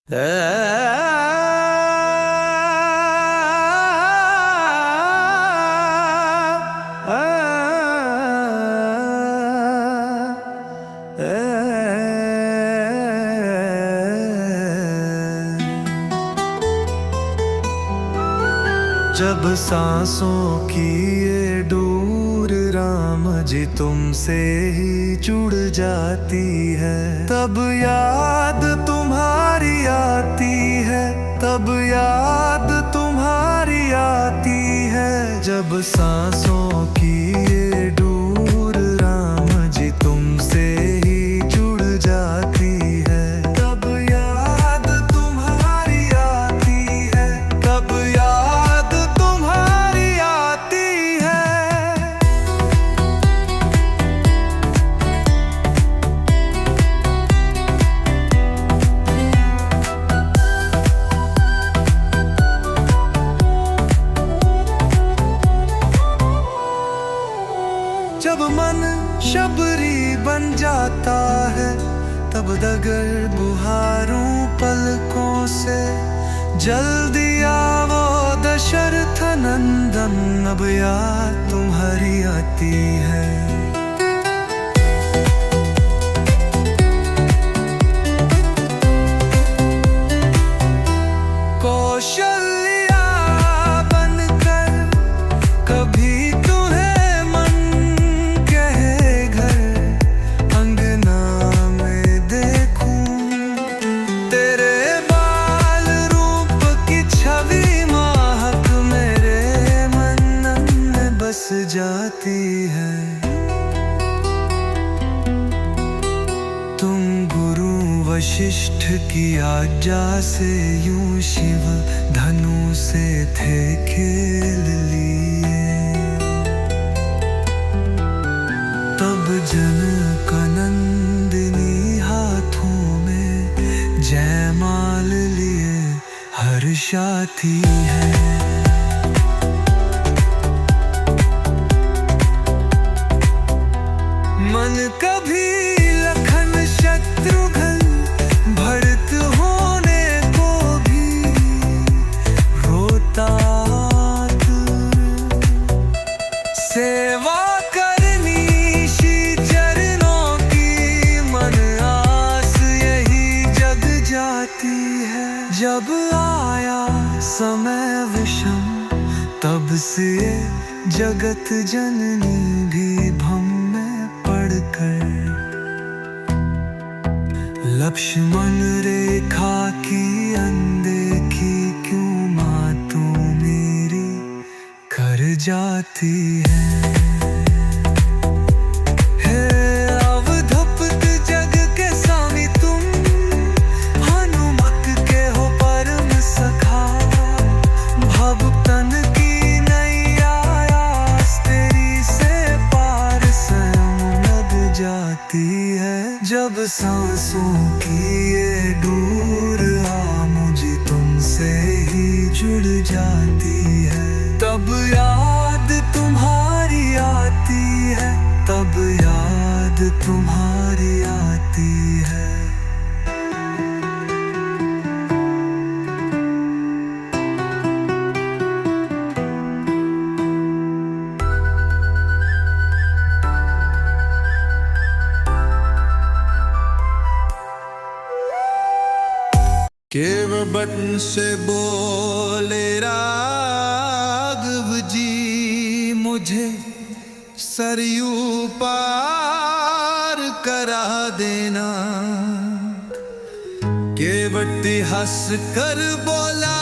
जब सांसों की ये डोर राम जी तुमसे ही जुड़ जाती है, तब याद तुम्हारी आती है, तब याद तुम्हारी आती है। जब सांसों की ये डोर राम जी तुमसे ही जुड़ जाती है, तब याद तुम्हारी आती है, तब याद तुम्हारी आती है। जब मन शबरी बन जाता है, तब डगर बुहारूं पलकों से। जल्दी आवो दशरथ नंदन, अब याद तुम्हारी आती है। कौशल्या बनकर कभी तुम्हें मन कहे घर अंगना में देखूं, तेरे बाल रूप की छवि महक मेरे मन में बस जाती है। तुम गुरु वशिष्ठ की आज्ञा से यूं शिव धनु से थे खेल लिए, तब जनक नंदिनी हाथों में जयमाल लिए हर्षाती है। मन कभी लखन शत्रुघ्न भरत होने को भी रोता सेवा करनी शी चरणों की, मन आस यही जग जाती है। जब आया समय विषम, तब से जगत जननी भी भम में पड़कर लक्ष्मण रेखा की अनदेखी क्यों माँ तू मेरी कर जाती है। हे अवधूत जग के स्वामी तुम, हनुमत के हो परम सखा। भवतन की नैया तेरी से पार स्वयं लग जाती है। जब सांसों की ये डोर आ मुझे तुमसे ही जुड़ जाती है, तब याद तुम्हारी आती है, तब याद तुम्हारी आती है। केवट से बोले राघव जी, मुझे सरयू पार करा देना। केवट हंस कर बोला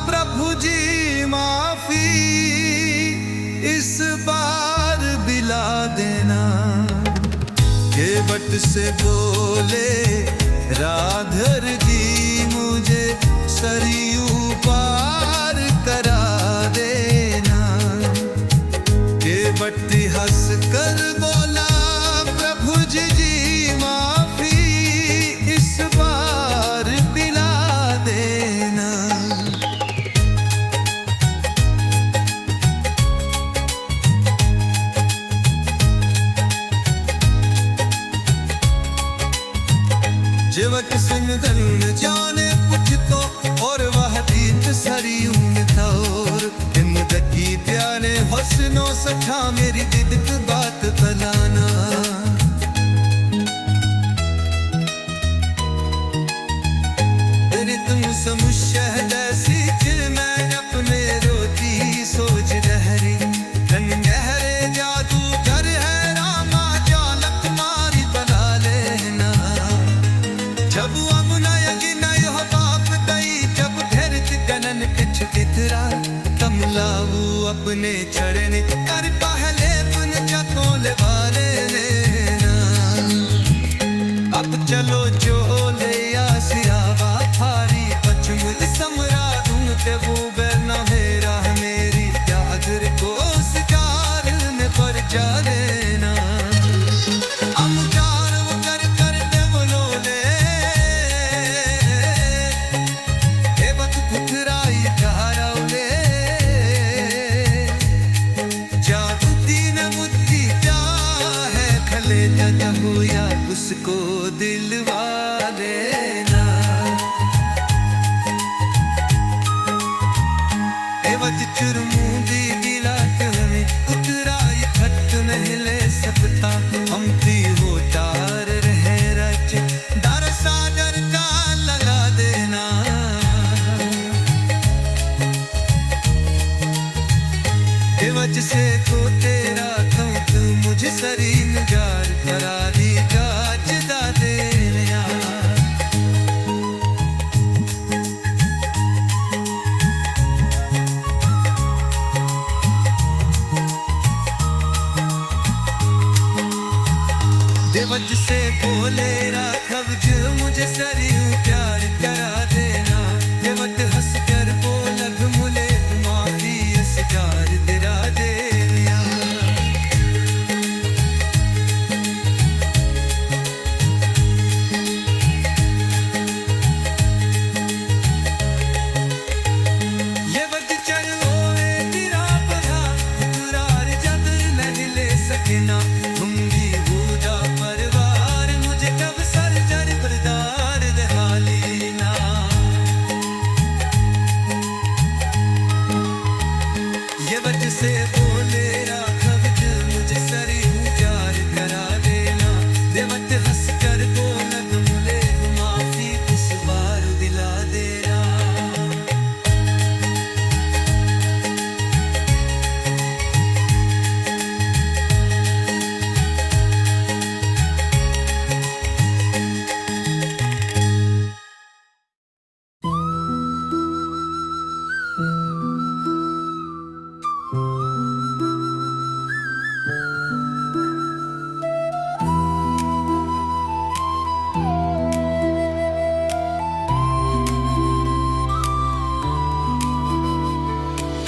प्रभु जी माफी इस बार दिला देना। केवट से बोले राधर जी, मुझे सरयू पार करा देना। केवट हंस कर बोला प्रभु जी माफी इस बार पिला देना। जेवक सिंह धन्य पूछा मेरी जिद की बात बनाना। तेरे तुम समुशहद ऐसी चिर मैं अपने रोती सोच रहरी। रंग गहरे जादू कर है रामा जालक मारी बना लेना। जब अमुना यगी नय हो बाप दई जब घेरत गनन किछ कितरा। तम लाऊ अपने चरण कर पहले पुन चकों ले वाले लेना। अब चलो जो ले आसियावा थारी पचमुल समरा तुम ते वो बेना मेरा मेरी यादर को सिकार में पर जा लेना। हम चार वो कर दे बोलो ले ए बत पुतराई चाराउले। जादू दीन मुद्दी क्या है खले जजा हुआ उसको दिलवा लेना। ए वज चुरमू दी गिलाट में उतराई खट नहीं ले सकता। हम ती हो तार रहे रच दर सागर का लगा देना। ए वज से को तेरा कहूँ तू मुझे सरी निगार करा दी गाज दा देना। देवज से बोले राघव जो मुझे सरियू प्यार करा देना। देवत हंस कर बोलग मुले माफी अस्कार दिला देना। ये वक्त चलो ए तेरा पधा तुरार जब नहीं ले सकेना। मुंगी बूढ़ा परिवार मुझे कब सर जर बरदार दहालीना। ये वजह से बोले राघव जो मुझे सरी प्यार करा देना। देवत हंस कर बोलग मुले माफी इस बार दिला देना।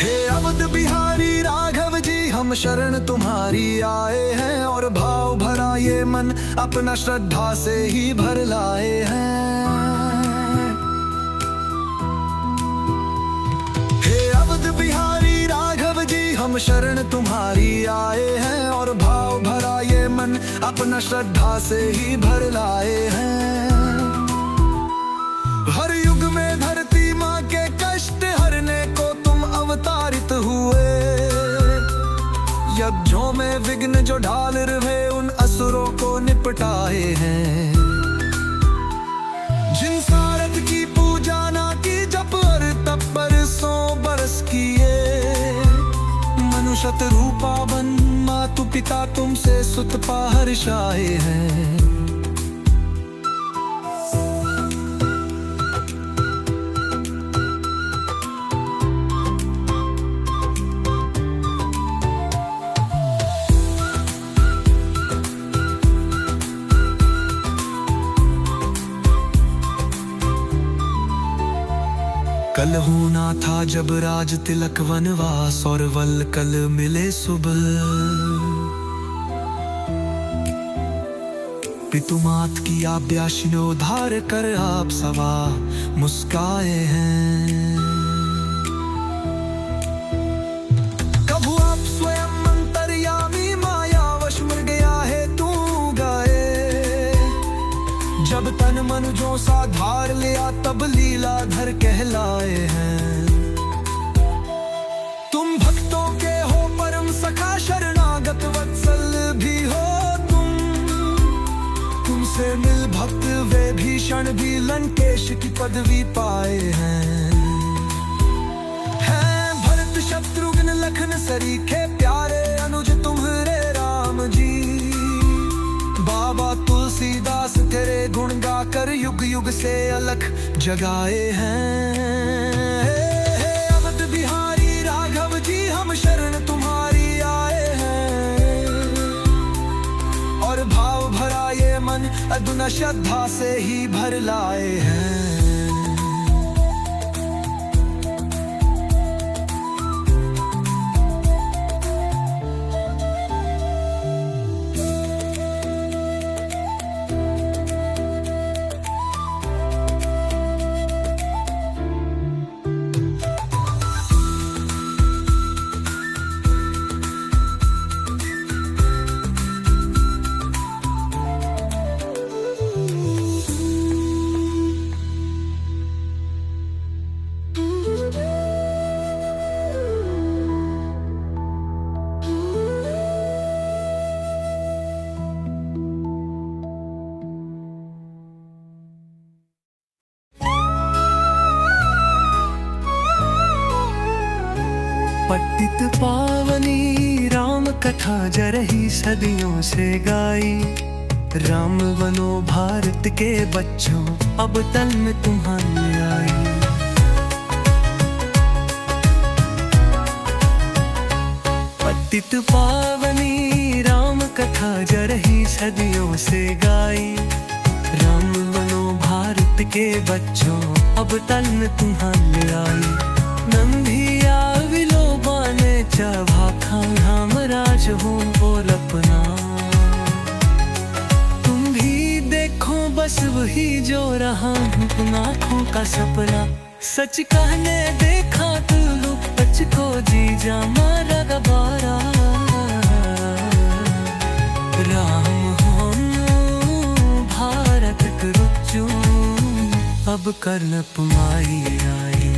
हे अवध बिहारी राघव जी हम शरण तुम्हारी आए हैं। और भाव भरा ये मन अपना श्रद्धा से ही भर लाए हैं। हे अवध बिहारी राघव जी हम शरण तुम्हारी आए हैं। और भाव भरा ये मन अपना श्रद्धा से ही भर लाए हैं। हर युग में धरती माँ के कष्ट हरने को तुम अवतारित हुए। यज्ञों में विघ्न जो ढाल रहे उन असुरों को निपटाए हैं। जिन सारथ की पूजा ना की जप और तप बरसों बरस किए। मनुष्य रूपा बन मातु पिता तुमसे सुत पा हर्षाए हैं। कल होना था जब राज तिलक वनवास और वल कल मिले सुबह। पितुमात की आज्ञा शिरोधार कर आप सवा मुस्काए हैं। कभू आप स्वयं अंतर्यामी मायावश मर गया है तू गाए। जब तन मन जो सा धार लिया तब लीलाधर कहलाए हैं। तुम भक्तों के हो परम सखा शरणागत वत्सल भी हो तुम। तुमसे मिल भक्त वे भीषण भी लंकेश की पदवी पाए हैं। भरत शत्रुघ्न लखन सरीखे प्यारे अनुज तुम्हारे राम जी। बाबा तुलसीदास तेरे गुण गाकर युग युग से अलख जगाए हैं। अवध बिहारी राघव जी हम शरण तुम्हारी आए हैं। और भाव भरा ये मन अदुना श्रद्धा से ही भर लाए हैं। पतित पावनी राम कथा जरही सदियों से गाई। राम बनो भारत के बच्चों अब तन में तुम्हारी आई। पतित पावनी राम कथा जरही सदियों से गाई। राम बनो भारत के बच्चों अब तन में तुम्हारी आई। नंदिया विलोबाने चबा खाम राज हूँ बोल अपना। तुम भी देखो बस वही जो रहा हूँ आँखों का सपना। सच कहने देखा तू बच को जी जा मारा गबारा। राम हो भारत करुचू अब कर्ण पुमारी आई।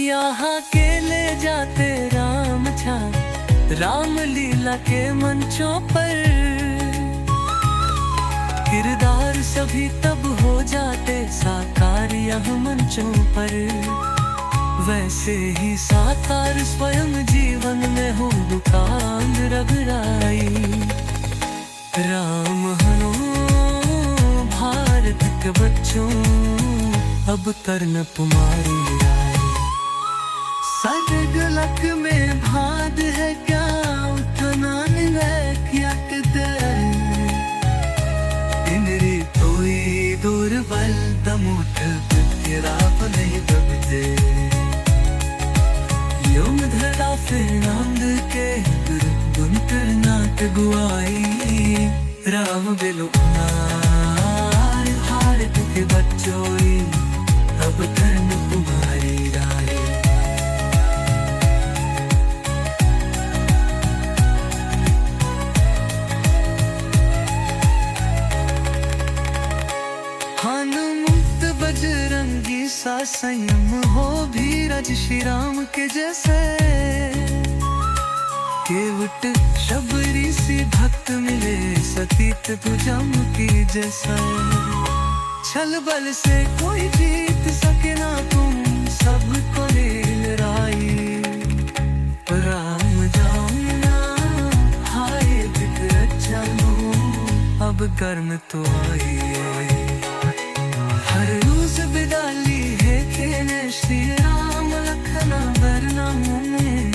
यहाँ के ले जाते राम छा राम लीला के मंचों पर। किरदार सभी तब हो जाते साकार यहाँ मंचों पर। वैसे ही साकार स्वयं जीवन में हो दुकान रघुराई। राम हनो भारत के बच्चों अब कर्ण पुमारी आई। सर्ग लक में भाद है क्या उतना क्या इनरी कोई दुर्बल दमुठ राप नहीं दबते। योम धरा फिर नंद के गुंतर नाट गुआई। राम बिलुना भारत के बच्चों अब कर्ण पुमारी आई। हनुमंत बजरंगी सा संयम हो धीरज श्री राम के जैसे। केवट शबरी सी भक्त मिले सतीत भुजम की जैसा। छल बल से कोई जीत सके ना तुम सबको ले राई। राम जाना हाय बिगड़ चलो अब कर्म तो आई। हर रोज बिदाली है खेने श्री राम लखना बरना में।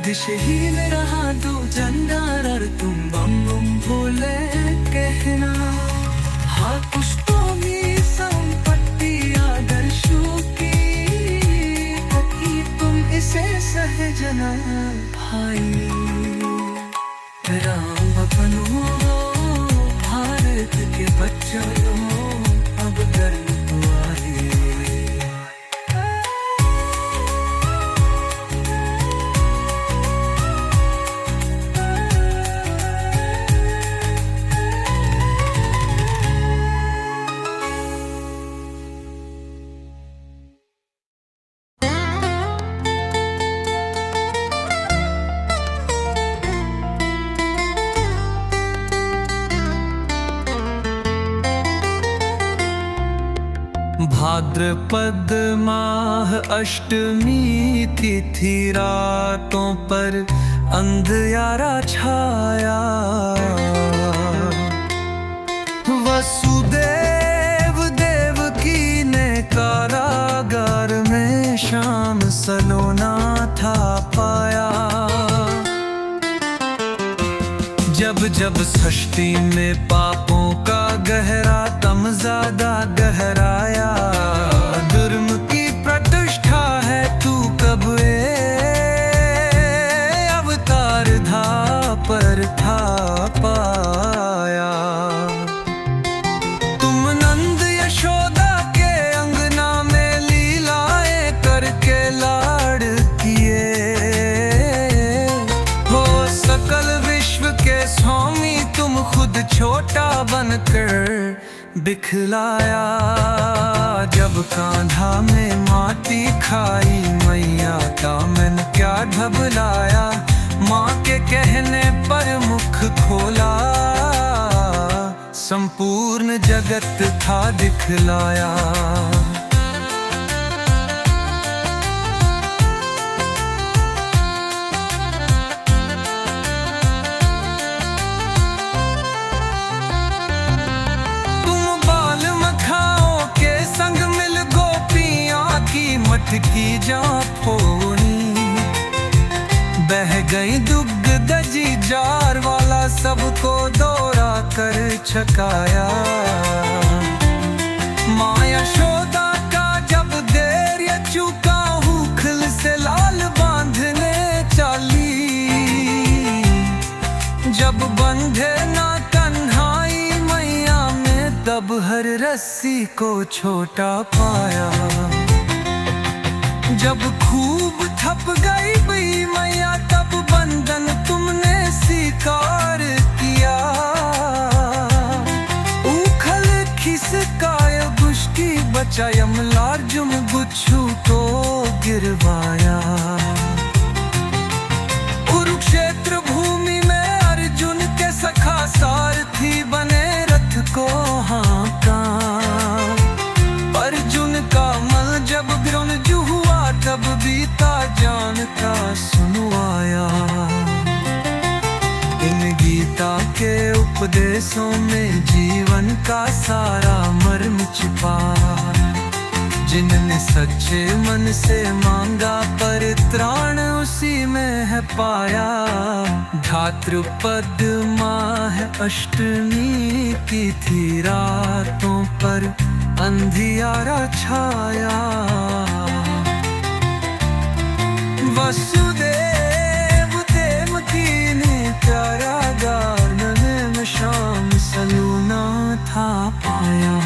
दिशहीन रहा दो जंडार तुम बम बम बोले कहना। हाँ पुष्पों की संपत्ति आदर्शों की तुम इसे सहजना भाई। राम बनो भारत के बच्चों अब कर्ण पुमारी। भाद्रपद माह अष्टमी तिथि रातों पर अंधियारा छाया। वसुदेव देवकी ने कारागार में शाम सलोना था पाया। जब जब सृष्टि में पापों का गहरा तम ज्यादा गहराया। जुर्म की प्रतिष्ठा है तू कब अवतार धा पर था पाया। तुम नंद यशोदा के अंगना में लीलाएं करके लाड़ किए हो। सकल विश्व के स्वामी तुम खुद छोटा बनकर बिखलाया। जब कांधा में माटी खाई मैया का मन क्या घबराया। माँ के कहने पर मुख खोला, संपूर्ण जगत था दिखलाया। की जा फोनी बह गई दुग्ध दजी जार वाला सबको दौरा कर छकाया। माँ यशोदा का जब देर या चूका हुखल से लाल बांधने चाली। जब बंधे ना कन्हाई मैया में तब हर रस्सी को छोटा पाया। जब खूब थप गई बई मैया तब बंधन तुमने स्वीकार किया। उखल खिसकाय गुष्टी बचायम लार्जुम गुच्छू को गिरवाया। कुरुक्षेत्र भूमि में अर्जुन के सखा सारथी बने रथ को हाँका। अर्जुन का मल जब ग्रंज हुआ तब बीता जान का सुनवाया। इन गीता के उपदेशों में जीवन का सारा मर्म छिपा। जिनने सच्चे मन से मांगा परित्राण उसी में है पाया। भाद्रपद माह अष्टमी की थी रातों पर अंधियारा छाया। वसुदेव देवकी ने कारागार में शाम सलोना था पाया।